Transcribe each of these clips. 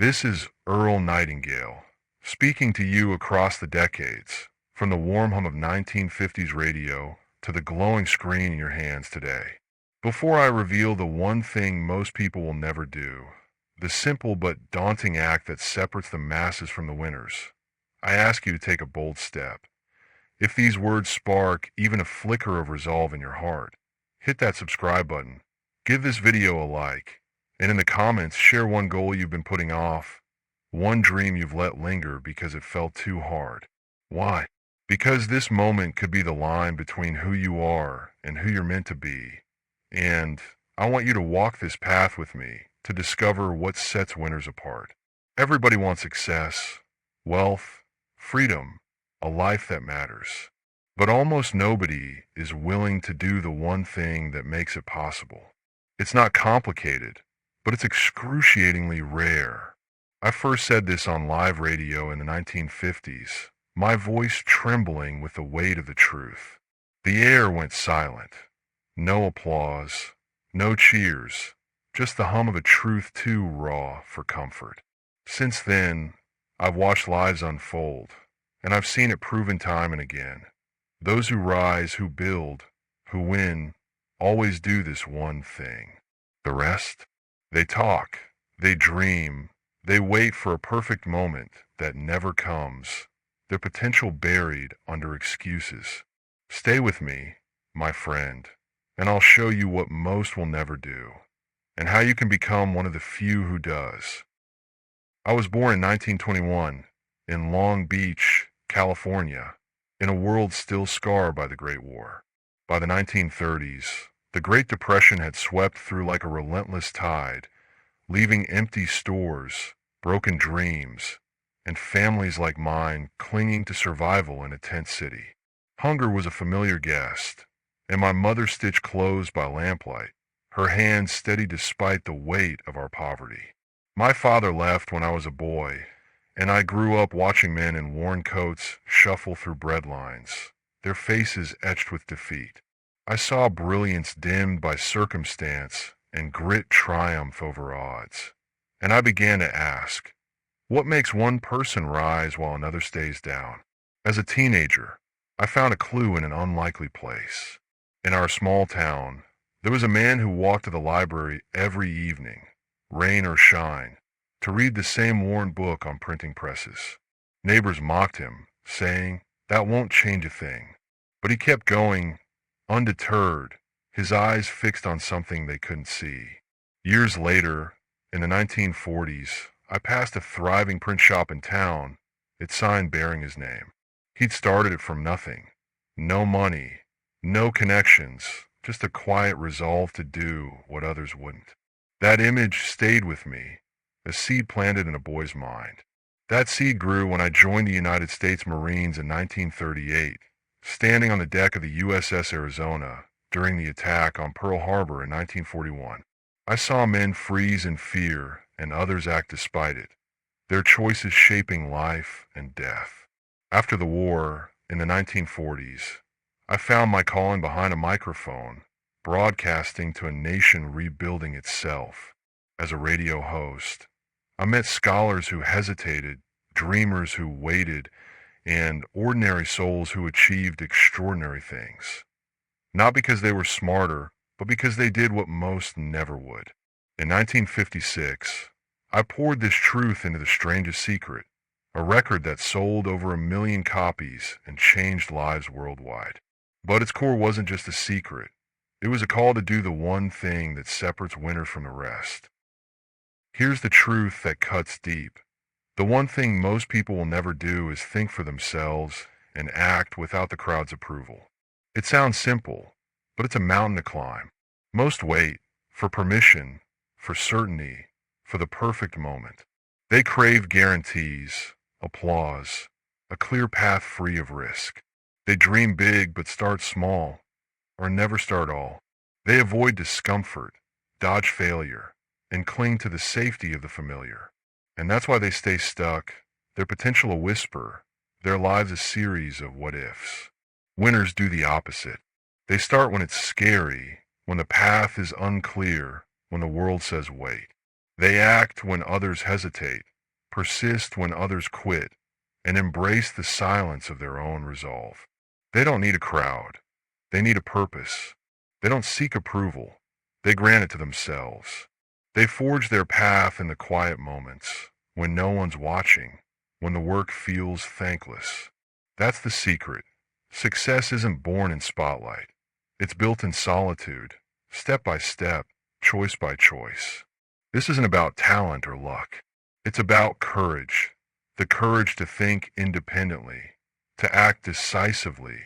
This is Earl Nightingale, speaking to you across the decades, from the warm hum of 1950s radio to the glowing screen in your hands today. Before I reveal the one thing most people will never do, the simple but daunting act that separates the masses from the winners, I ask you to take a bold step. If these words spark even a flicker of resolve in your heart, hit that subscribe button, give this video a like, and in the comments, share one goal you've been putting off, one dream you've let linger because it felt too hard. Why? Because this moment could be the line between who you are and who you're meant to be. And I want you to walk this path with me to discover what sets winners apart. Everybody wants success, wealth, freedom, a life that matters. But almost nobody is willing to do the one thing that makes it possible. It's not complicated, but it's excruciatingly rare. I first said this on live radio in the 1950s, my voice trembling with the weight of the truth. The air went silent. No applause, no cheers, just the hum of a truth too raw for comfort. Since then, I've watched lives unfold, and I've seen it proven time and again. Those who rise, who build, who win, always do this one thing. The rest? They talk, they dream, they wait for a perfect moment that never comes, their potential buried under excuses. Stay with me, my friend, and I'll show you what most will never do, and how you can become one of the few who does. I was born in 1921 in Long Beach, California, in a world still scarred by the Great War. By the 1930s, the Great Depression had swept through like a relentless tide, leaving empty stores, broken dreams, and families like mine clinging to survival in a tent city. Hunger was a familiar guest, and my mother stitched clothes by lamplight, her hands steady despite the weight of our poverty. My father left when I was a boy, and I grew up watching men in worn coats shuffle through bread lines, their faces etched with defeat. I saw brilliance dimmed by circumstance and grit triumph over odds. And I began to ask, what makes one person rise while another stays down? As a teenager, I found a clue in an unlikely place. In our small town, there was a man who walked to the library every evening, rain or shine, to read the same worn book on printing presses. Neighbors mocked him, saying, "That won't change a thing." But he kept going, undeterred, his eyes fixed on something they couldn't see. Years later, in the 1940s, I passed a thriving print shop in town, its sign bearing his name. He'd started it from nothing. No money, no connections, just a quiet resolve to do what others wouldn't. That image stayed with me, a seed planted in a boy's mind. That seed grew when I joined the United States Marines in 1938, standing on the deck of the USS Arizona during the attack on Pearl Harbor in 1941. I saw men freeze in fear and others act despite it, their choices shaping life and death. After the war, in the 1940s, I found my calling behind a microphone, broadcasting to a nation rebuilding itself. As a radio host, I met scholars who hesitated, dreamers who waited, and ordinary souls who achieved extraordinary things. Not because they were smarter, but because they did what most never would. In 1956, I poured this truth into The Strangest Secret, a record that sold over 1 million copies and changed lives worldwide. But its core wasn't just a secret. It was a call to do the one thing that separates winners from the rest. Here's the truth that cuts deep. The one thing most people will never do is think for themselves and act without the crowd's approval. It sounds simple, but it's a mountain to climb. Most wait for permission, for certainty, for the perfect moment. They crave guarantees, applause, a clear path free of risk. They dream big but start small, or never start all. They avoid discomfort, dodge failure, and cling to the safety of the familiar. And that's why they stay stuck, their potential a whisper, their lives a series of what-ifs. Winners do the opposite. They start when it's scary, when the path is unclear, when the world says wait. They act when others hesitate, persist when others quit, and embrace the silence of their own resolve. They don't need a crowd. They need a purpose. They don't seek approval. They grant it to themselves. They forge their path in the quiet moments, when no one's watching, when the work feels thankless. That's the secret. Success isn't born in spotlight. It's built in solitude, step by step, choice by choice. This isn't about talent or luck. It's about courage. The courage to think independently, to act decisively,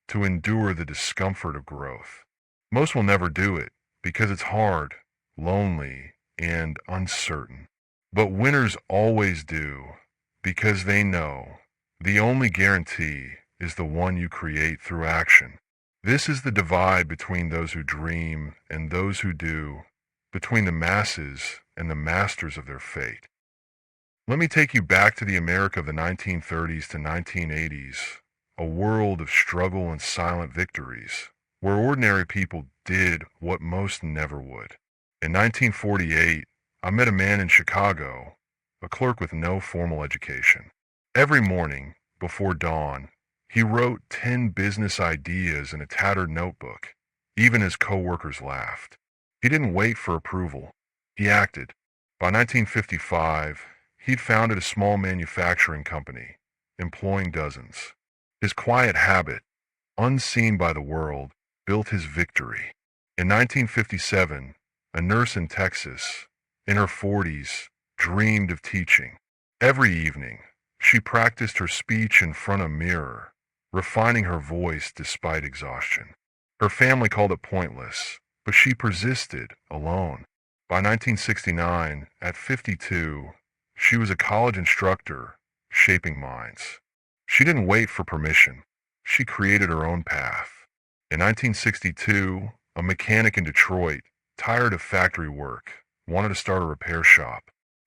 to endure the discomfort of growth. Most will never do it because it's hard, lonely, and uncertain. But winners always do because they know the only guarantee is the one you create through action. This is the divide between those who dream and those who do, between the masses and the masters of their fate. Let me take you back to the America of the 1930s to 1980s, a world of struggle and silent victories, where ordinary people did what most never would. In 1948, I met a man in Chicago, a clerk with no formal education. Every morning, before dawn, he wrote 10 business ideas in a tattered notebook, even as coworkers laughed. He didn't wait for approval. He acted. By 1955, he'd founded a small manufacturing company, employing dozens. His quiet habit, unseen by the world, built his victory. In 1957, a nurse in Texas, in her 40s, dreamed of teaching. Every evening, she practiced her speech in front of a mirror, refining her voice despite exhaustion. Her family called it pointless, but she persisted alone. By 1969, at 52, she was a college instructor, shaping minds. She didn't wait for permission. She created her own path. In 1962, a mechanic in Detroit, tired of factory work, wanted to start a repair shop.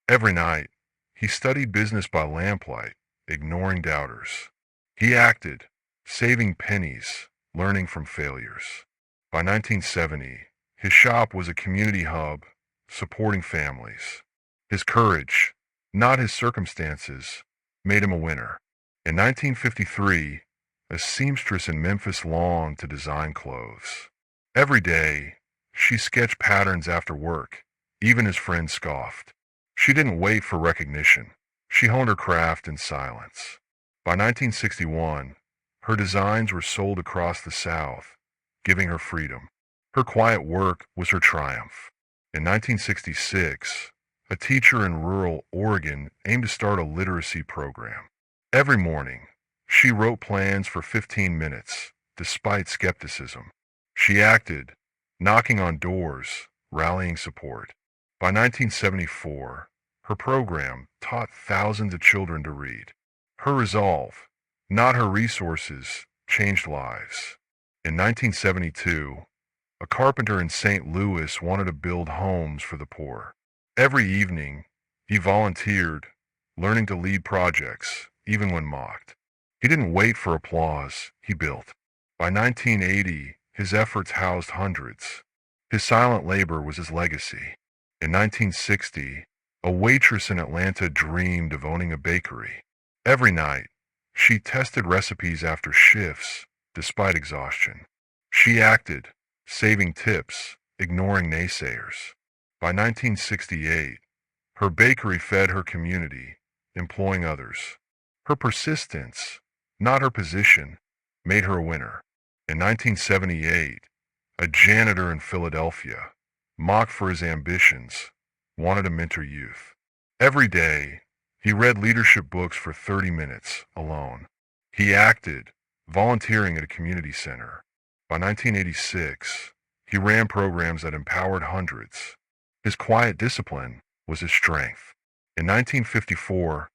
Every night, he studied business by lamplight, ignoring doubters. He acted, saving pennies, learning from failures. By 1970, his shop was a community hub, supporting families. His courage, not his circumstances, made him a winner. In 1953, a seamstress in Memphis longed to design clothes. Every day, she sketched patterns after work, even as friends scoffed. She didn't wait for recognition. She honed her craft in silence. By 1961, her designs were sold across the South, giving her freedom. Her quiet work was her triumph. In 1966, a teacher in rural Oregon aimed to start a literacy program. Every morning, she wrote plans for 15 minutes, despite skepticism. She acted, knocking on doors, rallying support. By 1974, her program taught thousands of children to read. Her resolve, not her resources, changed lives. In 1972, a carpenter in St. Louis wanted to build homes for the poor. Every evening, he volunteered, learning to lead projects, even when mocked. He didn't wait for applause, he built. By 1980, his efforts housed hundreds. His silent labor was his legacy. In 1960, a waitress in Atlanta dreamed of owning a bakery. Every night, she tested recipes after shifts, despite exhaustion. She acted, saving tips, ignoring naysayers. By 1968, her bakery fed her community, employing others. Her persistence, not her position, made her a winner. In 1978, a janitor in Philadelphia, mocked for his ambitions, wanted to mentor youth. Every day, he read leadership books for 30 minutes, alone. He acted, volunteering at a community center. By 1986, he ran programs that empowered hundreds. His quiet discipline was his strength. In 1954,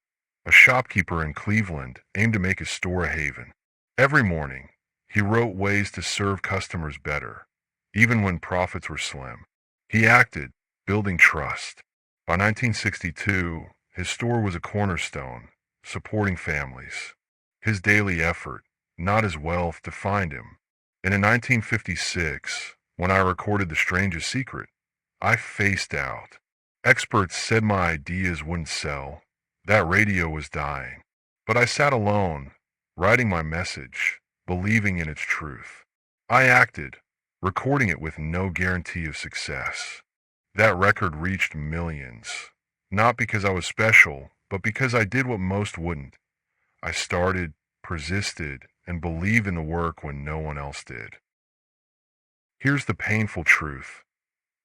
a shopkeeper in Cleveland aimed to make his store a haven. Every morning, he wrote ways to serve customers better, even when profits were slim. He acted, building trust. By 1962, his store was a cornerstone, supporting families. His daily effort, not his wealth, defined him. And in 1956, when I recorded The Strangest Secret, I faced out. Experts said my ideas wouldn't sell. That radio was dying. But I sat alone, writing my message, believing in its truth. I acted, recording it with no guarantee of success. That record reached millions. Not because I was special, but because I did what most wouldn't. I started, persisted, and believed in the work when no one else did. Here's the painful truth.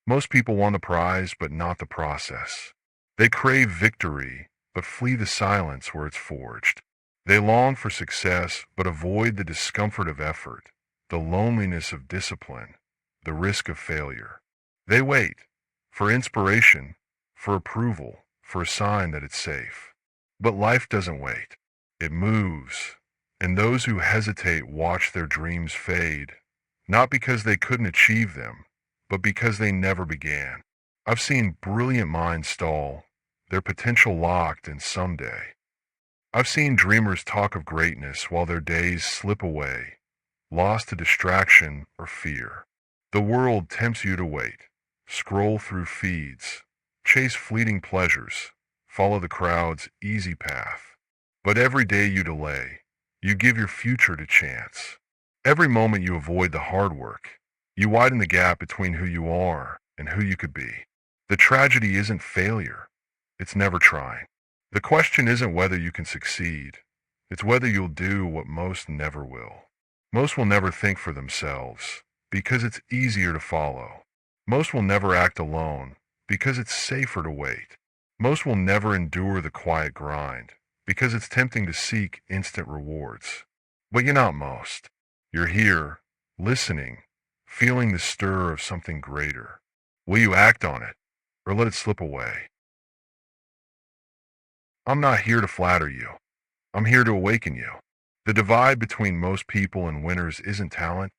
Most people want the prize, but not the process. They crave victory, but flee the silence where it's forged. They long for success, but avoid the discomfort of effort, the loneliness of discipline, the risk of failure. They wait for inspiration, for approval, for a sign that it's safe. But life doesn't wait. It moves, and those who hesitate watch their dreams fade, not because they couldn't achieve them, but because they never began. I've seen brilliant minds stall, their potential locked in someday. I've seen dreamers talk of greatness while their days slip away, lost to distraction or fear. The world tempts you to wait, scroll through feeds, chase fleeting pleasures, follow the crowd's easy path. But every day you delay, you give your future to chance. Every moment you avoid the hard work, you widen the gap between who you are and who you could be. The tragedy isn't failure, it's never trying. The question isn't whether you can succeed, it's whether you'll do what most never will. Most will never think for themselves, because it's easier to follow. Most will never act alone, because it's safer to wait. Most will never endure the quiet grind, because it's tempting to seek instant rewards. But you're not most. You're here, listening, feeling the stir of something greater. Will you act on it, or let it slip away? I'm not here to flatter you. I'm here to awaken you. The divide between most people and winners isn't talent,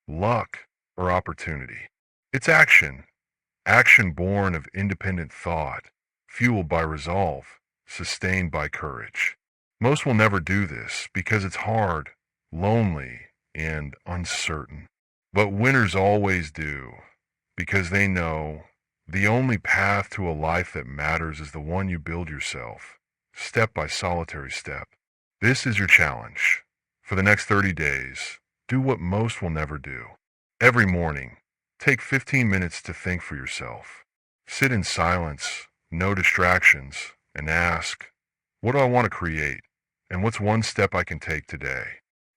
luck, or opportunity. It's action. Action born of independent thought, fueled by resolve, sustained by courage. Most will never do this because it's hard, lonely, and uncertain. But winners always do, because they know the only path to a life that matters is the one you build yourself, step by solitary step. This is your challenge. For the next 30 days, do what most will never do. Every morning, take 15 minutes to think for yourself. Sit in silence, no distractions, and ask, what do I want to create? And what's one step I can take today?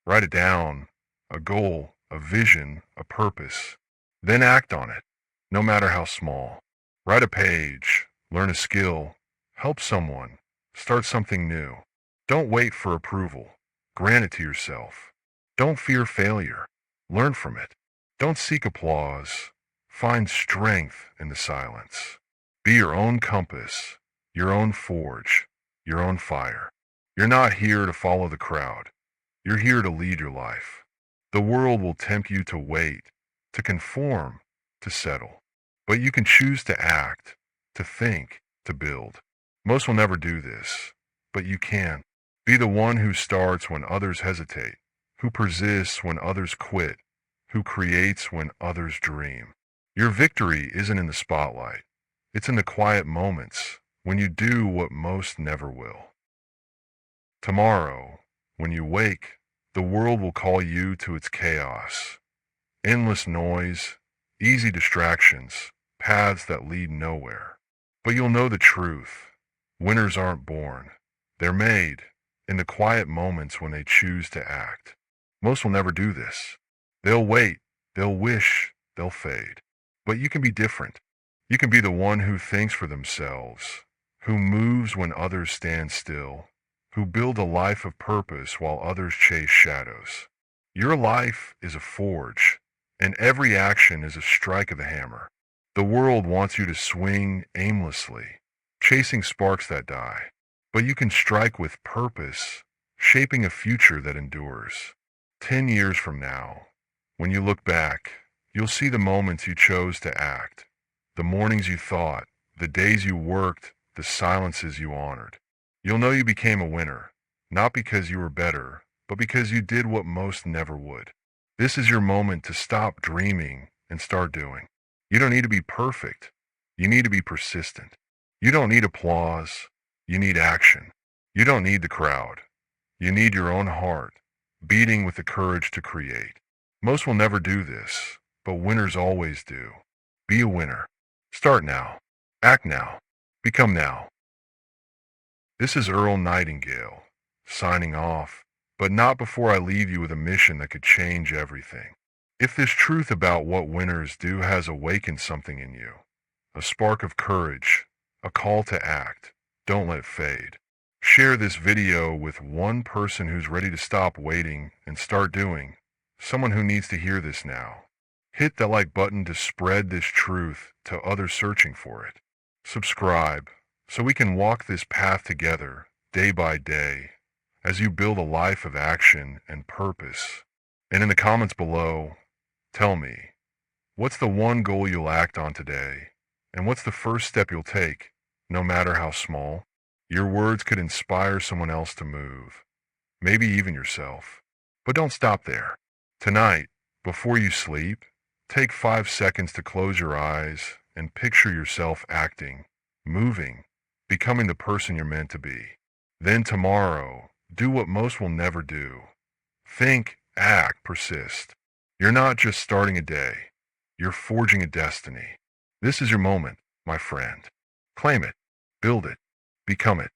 Write it down, a goal, a vision, a purpose. Then act on it, no matter how small. Write a page, learn a skill, help someone, start something new. Don't wait for approval. Grant it to yourself. Don't fear failure. Learn from it. Don't seek applause. Find strength in the silence. Be your own compass, your own forge, your own fire. You're not here to follow the crowd. You're here to lead your life. The world will tempt you to wait, to conform, to settle. But you can choose to act, to think, to build. Most will never do this, but you can. Be the one who starts when others hesitate, who persists when others quit, who creates when others dream. Your victory isn't in the spotlight. It's in the quiet moments when you do what most never will. Tomorrow, when you wake, the world will call you to its chaos. Endless noise, easy distractions, paths that lead nowhere. But you'll know the truth. Winners aren't born. They're made in the quiet moments when they choose to act. Most will never do this. They'll wait, they'll wish, they'll fade. But you can be different. You can be the one who thinks for themselves, who moves when others stand still, who build a life of purpose while others chase shadows. Your life is a forge, and every action is a strike of the hammer. The world wants you to swing aimlessly, chasing sparks that die. But you can strike with purpose, shaping a future that endures. 10 years from now, when you look back, you'll see the moments you chose to act, the mornings you thought, the days you worked, the silences you honored. You'll know you became a winner, not because you were better, but because you did what most never would. This is your moment to stop dreaming and start doing. You don't need to be perfect. You need to be persistent. You don't need applause. You need action. You don't need the crowd. You need your own heart, beating with the courage to create. Most will never do this, but winners always do. Be a winner. Start now. Act now. Become now. This is Earl Nightingale, signing off, but not before I leave you with a mission that could change everything. If this truth about what winners do has awakened something in you, a spark of courage, a call to act, don't let it fade. Share this video with one person who's ready to stop waiting and start doing, someone who needs to hear this now. Hit the like button to spread this truth to others searching for it. Subscribe so we can walk this path together day by day as you build a life of action and purpose. And in the comments below, tell me, what's the one goal you'll act on today? And what's the first step you'll take, no matter how small? Your words could inspire someone else to move, maybe even yourself. But don't stop there. Tonight, before you sleep, take 5 seconds to close your eyes and picture yourself acting, moving, becoming the person you're meant to be. Then tomorrow, do what most will never do. Think, act, persist. You're not just starting a day. You're forging a destiny. This is your moment, my friend. Claim it, build it, become it.